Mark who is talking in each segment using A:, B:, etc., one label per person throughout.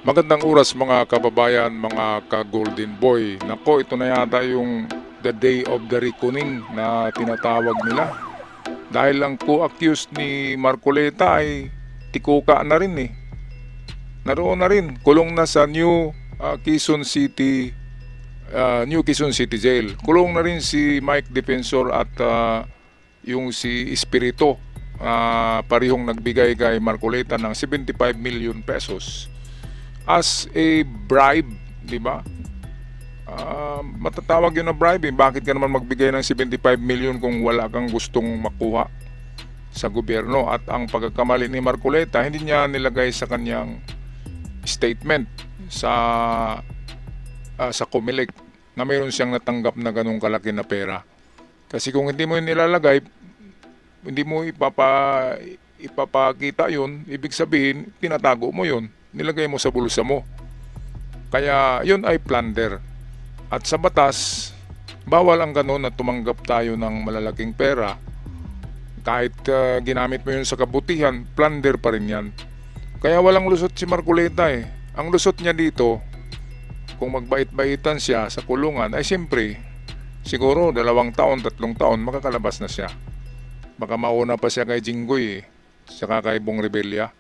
A: Magandang oras mga kababayan, mga ka-Golden Boy. Nako, ito na yata yung the day of the reckoning na tinatawag nila. Dahil ang co-accused ni Marcoleta ay tikuka na rin eh. Naroon na rin, kulong na sa Quezon City, New Quezon City Jail. Kulong na rin si Mike Defensor at yung si Espirito. Parihong nagbigay kay Marcoleta ng 75 million pesos as a bribe, di ba? Matatawag yun na bribe eh. Bakit ka naman magbigay ng 75 million kung wala kang gustong makuha sa gobyerno? At ang pagkakamali ni Marcoleta, hindi niya nilagay sa kanyang statement sa Comelec na mayroon siyang natanggap na ganung kalaki na pera. Kasi kung hindi mo yun nilalagay, hindi mo ipapakita yun, ibig sabihin, tinatago mo yun, nilagay mo sa bulsa mo. Kaya yun ay plunder. At sa batas, bawal ang ganun na tumanggap tayo ng malalaking pera. Kahit ginamit mo yun sa kabutihan, plunder pa rin yan. Kaya walang lusot si Marcoleta eh. Ang lusot niya dito, kung magbait-baitan siya sa kulungan, ay siyempre, siguro 2 taon, 3 taon, makakalabas na siya. Baka mauna pa siya kay Jinggoy eh, saka kay Bong Revilla.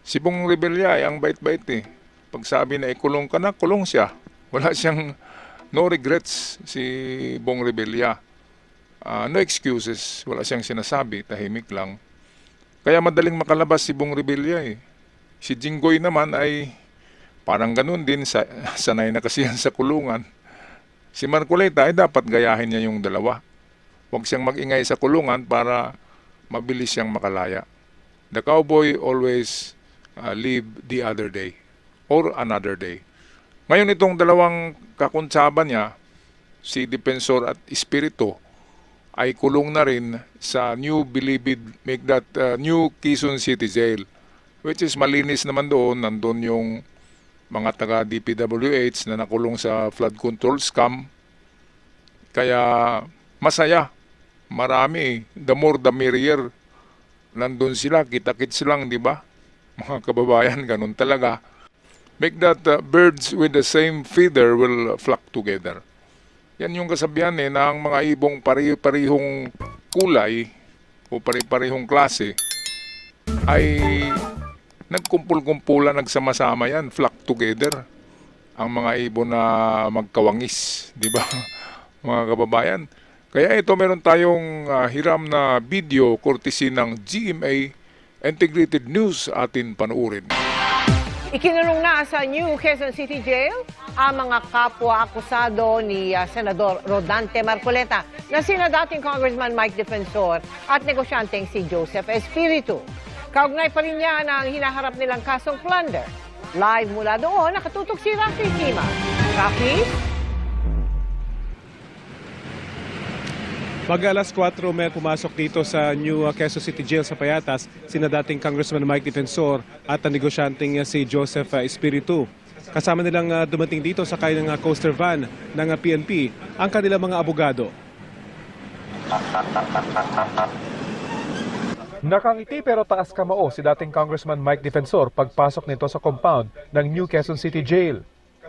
A: Si Bong Revilla ay ang bait-bait eh. Pag sabi na ikulong ka na, kulong siya. Wala siyang no regrets si Bong Revilla. No excuses, wala siyang sinasabi, tahimik lang. Kaya madaling makalabas si Bong Revilla eh. Si Jinggoy naman ay parang ganun din, sanay na kasi yan sa kulungan. Si Marcoleta ay dapat gayahin niya yung dalawa. Huwag siyang mag-ingay sa kulungan para mabilis siyang makalaya. The cowboy always live the other day or another day. Ngayon itong dalawang kakuntsaba niya, si Defensor at Espirito, ay kulong na rin sa New Quezon City Jail, which is malinis naman doon. Nandun yung mga taga DPWH na nakulong sa flood control scam. Kaya masaya, marami, the more the merrier. Nandun sila, kita-kits lang, di ba? Mga kababayan, ganun talaga. Make that birds with the same feather will flock together. Yan yung kasabihan eh, na ang mga ibong pari-parihong kulay o pari-parihong klase ay nagkumpul-kumpulan, nagsama-sama yan, flock together. Ang mga ibon na magkawangis, di ba? Mga kababayan. Kaya ito, meron tayong hiram na video courtesy ng GMA Integrated News atin panuurin.
B: Ikinulong na sa New Quezon City Jail ang mga kapwa-akusado ni Senador Rodante Marcoleta na sina dating Congressman Mike Defensor at negosyanteng si Joseph Espiritu. Kaugnay pa rin niya ang hinaharap nilang kasong plunder. Live mula doon, nakatutok si Rafi Sima. Rafi?
C: Pag-alas 4 may pumasok dito sa New Quezon City Jail sa Payatas sina dating Congressman Mike Defensor at ang negosyanteng si Joseph Espiritu. Kasama nilang dumating dito sa kanilang coaster van ng PNP ang kanilang mga abogado.
D: Nakangiti pero taas kamao si dating Congressman Mike Defensor pagpasok nito sa compound ng New Quezon City Jail.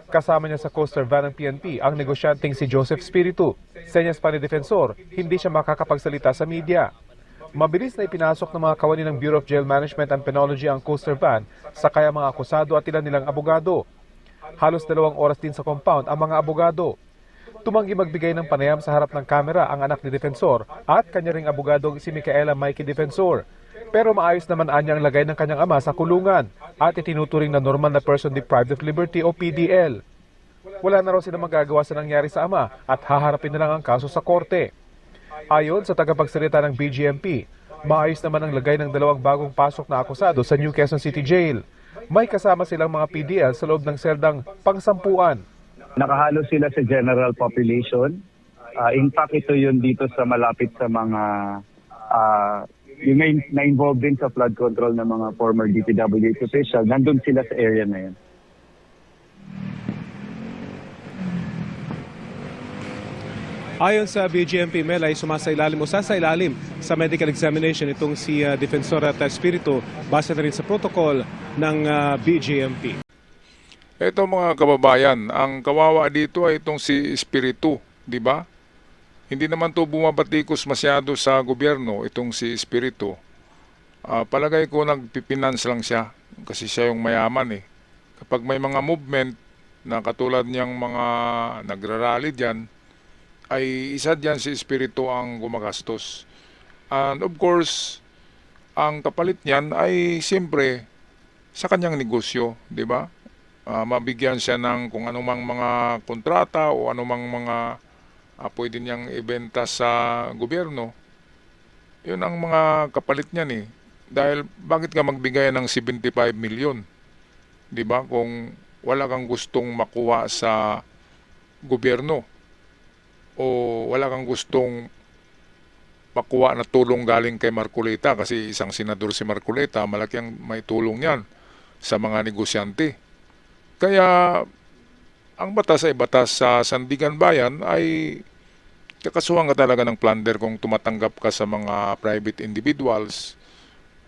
D: Kasama niya sa coaster van ng PNP ang negosyanteng si Joseph Espiritu. Senyas pa ni Defensor, hindi siya makakapagsalita sa media. Mabilis na ipinasok ng mga kawani ng Bureau of Jail Management and Penology ang coaster van sa kaya mga akusado at ilan nilang abogado. Halos 2 oras din sa compound ang mga abogado. Tumanggi magbigay ng panayam sa harap ng kamera ang anak ni Defensor at kanya ring abogadong si Micaela Mikey Defensor. Pero maayos naman anya ang lagay ng kanyang ama sa kulungan at itinuturing na normal na person deprived of liberty o PDL. Wala na raw sila magagawa sa nangyari sa ama at haharapin na lang ang kaso sa korte. Ayon sa tagapagsalita ng BGMP, maayos naman ang lagay ng 2 bagong pasok na akusado sa New Quezon City Jail. May kasama silang mga PDL sa loob ng seldang pangsampuan.
E: Nakahalo sila sa general population. In fact, ito yun dito sa malapit sa mga yung na-involved din sa flood control ng mga former DPWH official. Nandun sila sa area na yun.
C: Ayon sa BGMP, Mel ay sumasailalim o sasailalim sa medical examination itong si Defensor at Espiritu base na rin sa protocol ng BGMP.
A: Ito mga kababayan, ang kawawa dito ay itong si Espiritu, di ba? Hindi naman to bumabatikos masyado sa gobyerno, itong si Espiritu. Palagay ko nagpipinance lang siya kasi siya yung mayaman eh. Kapag may mga movement na katulad niyang mga nagrarally dyan, ay isa dyan si Espiritu ang gumagastos. And of course, ang kapalit niyan ay siyempre sa kanyang negosyo, di ba? Mabigyan siya ng kung anumang mga kontrata o anumang mga pwede niyang ibenta sa gobyerno. Yun ang mga kapalit niyan eh. Dahil bakit ka magbigay ng 75 million? 'Di ba? Kung wala kang gustong makuha sa gobyerno o wala kang gustong makuha na tulong galing kay Marcoleta kasi isang senador si Marcoleta, malaki ang may tulong niyan sa mga negosyante. Kaya ang batas ay batas sa Sandigan Bayan ay kakasuhan ka talaga ng plunder kung tumatanggap ka sa mga private individuals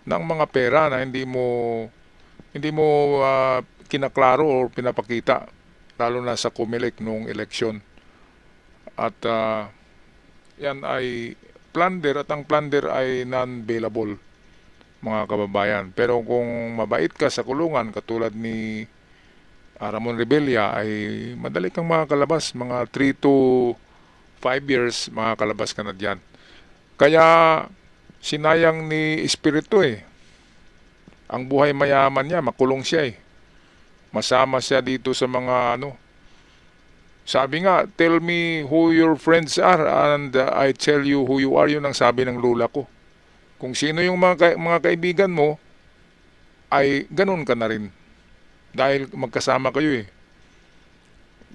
A: ng mga pera na hindi mo kinaklaro o pinapakita lalo na sa COMELEC nung eleksyon. At yan ay plunder at ang plunder ay non-bailable mga kababayan. Pero kung mabait ka sa kulungan katulad ni Ramon Rebella ay madali kang makakalabas, mga 3 to 5 years makakalabas ka na dyan. Kaya sinayang ni Espiritu eh. Ang buhay mayaman niya, makulong siya eh. Masama siya dito sa mga sabi nga, tell me who your friends are and I tell you who you are. Yun ang sabi ng lula ko. Kung sino yung mga kaibigan mo, ay ganun ka na rin. Dahil magkasama kayo eh.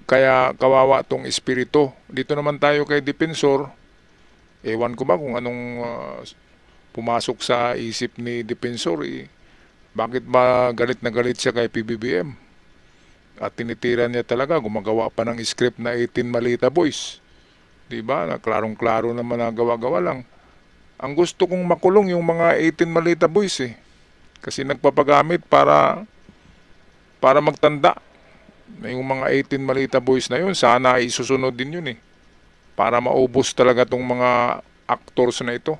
A: Kaya kawawa tong Espiritu. Dito naman tayo kay Depensor. Ewan ko ba kung anong pumasok sa isip ni Depensor eh. Bakit ba galit na galit siya kay PBBM? At tinitira niya talaga, gumagawa pa ng script na 18 Malita Boys. Diba? Na klarong-klaro naman na gawa-gawa lang. Ang gusto kong makulong yung mga 18 Malita Boys eh. Kasi nagpapagamit para magtanda. Yung mga 18 Malita Boys na yun, sana ay susunod din yun eh. Para maubos talaga tong mga actors na ito.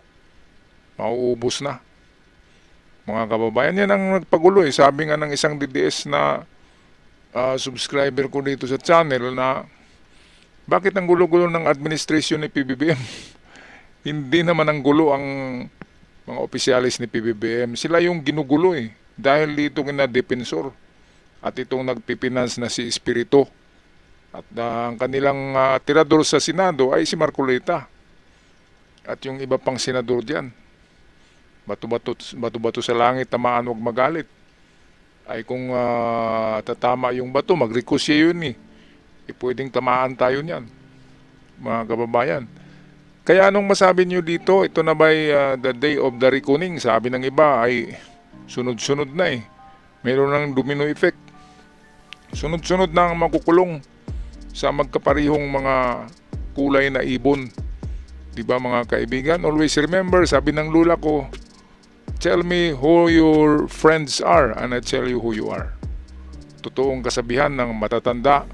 A: Mauubos na. Mga kababayan, yan ang nagpagulo eh. Sabi nga ng isang DDS na subscriber ko dito sa channel na bakit ang gulo-gulo ng administrasyon ni PBBM? Hindi naman ang gulo ang mga opisyalis ni PBBM. Sila yung ginugulo eh. Dahil dito kina Depensor at itong nagpipinance na si Espiritu. At ang kanilang tirador sa Senado ay si Marcoleta. At yung iba pang senador dyan. Bato-bato sa langit, tamaan wag magalit. Ay kung tatama yung bato, mag-ricochet yun eh. Pwedeng tamaan tayo niyan, mga kababayan. Kaya anong masabi nyo dito, ito na ba'y the day of the reckoning? Sabi ng iba ay sunod-sunod na eh. Mayroon ng domino effect. Sunod-sunod na ang makukulong sa magkaparihong mga kulay na ibon. Diba mga kaibigan? Always remember, sabi ng lula ko, tell me who your friends are and I tell you who you are. Totoong kasabihan ng matatanda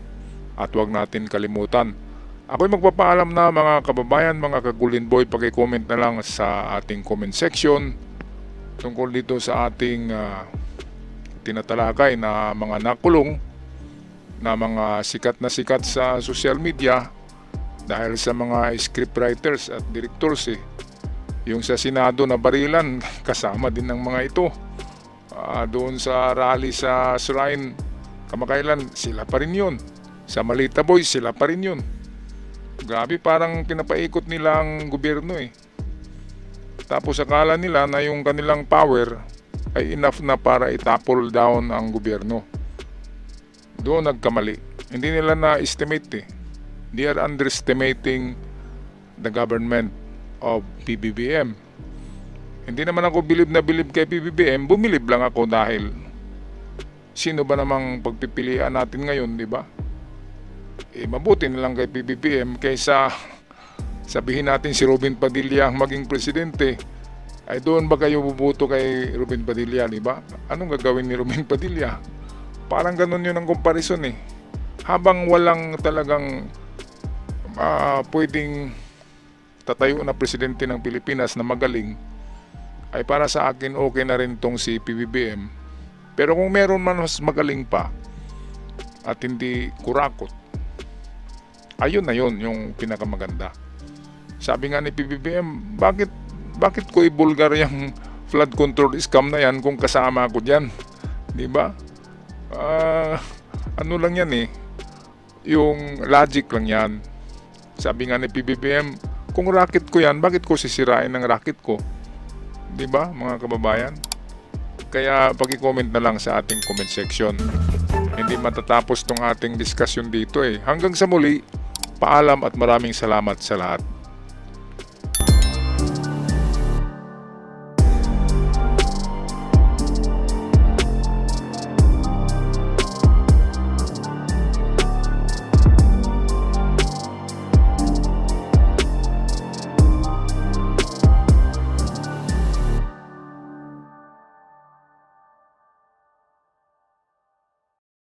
A: at huwag natin kalimutan. Ako'y magpapaalam na mga kababayan, mga kagulin boy, pag-comment na lang sa ating comment section tungkol dito sa ating tinatalakay na mga nakulong na mga sikat sa social media dahil sa mga scriptwriters at directors eh. Yung sa Senado na barilan, kasama din ng mga ito. Doon sa rally sa Shrine, kamakailan, sila pa rin yun. Sa Malita Boys, sila pa rin yun. Grabe, parang pinapaikot nila ang gobyerno eh. Tapos akala nila na yung kanilang power ay enough na para itapol down ang gobyerno. Doon nagkamali. Hindi nila na-estimate eh. They are underestimating the government of PBBM. Hindi naman ako bilib kay PBBM, bumilib lang ako dahil sino ba namang pagpipilian natin ngayon, di ba? Mabuti na lang kay PBBM kaysa sabihin natin si Robin Padilla ang maging presidente. Ay doon ba kayo bubuto kay Robin Padilla, di ba? Anong gagawin ni Robin Padilla? Parang ganun yun ang comparison eh. Habang walang talagang pwedeng tatayo na presidente ng Pilipinas na magaling, ay para sa akin okay na rin tong si PBBM. Pero kung meron man mas magaling pa at hindi kurakot, ayun na yun yung pinakamaganda. Sabi nga ni PBBM, bakit ko ibulgar yung flood control scam na yan kung kasama ako dyan? Di ba? Ano lang yan eh, yung logic lang yan. Sabi nga ni PBBM, kung racket ko yan, bakit ko sisirain ng racket ko? Di ba, mga kababayan? Kaya pag-i-comment na lang sa ating comment section. Hindi matatapos tong ating discussion dito eh. Hanggang sa muli, paalam at maraming salamat sa lahat.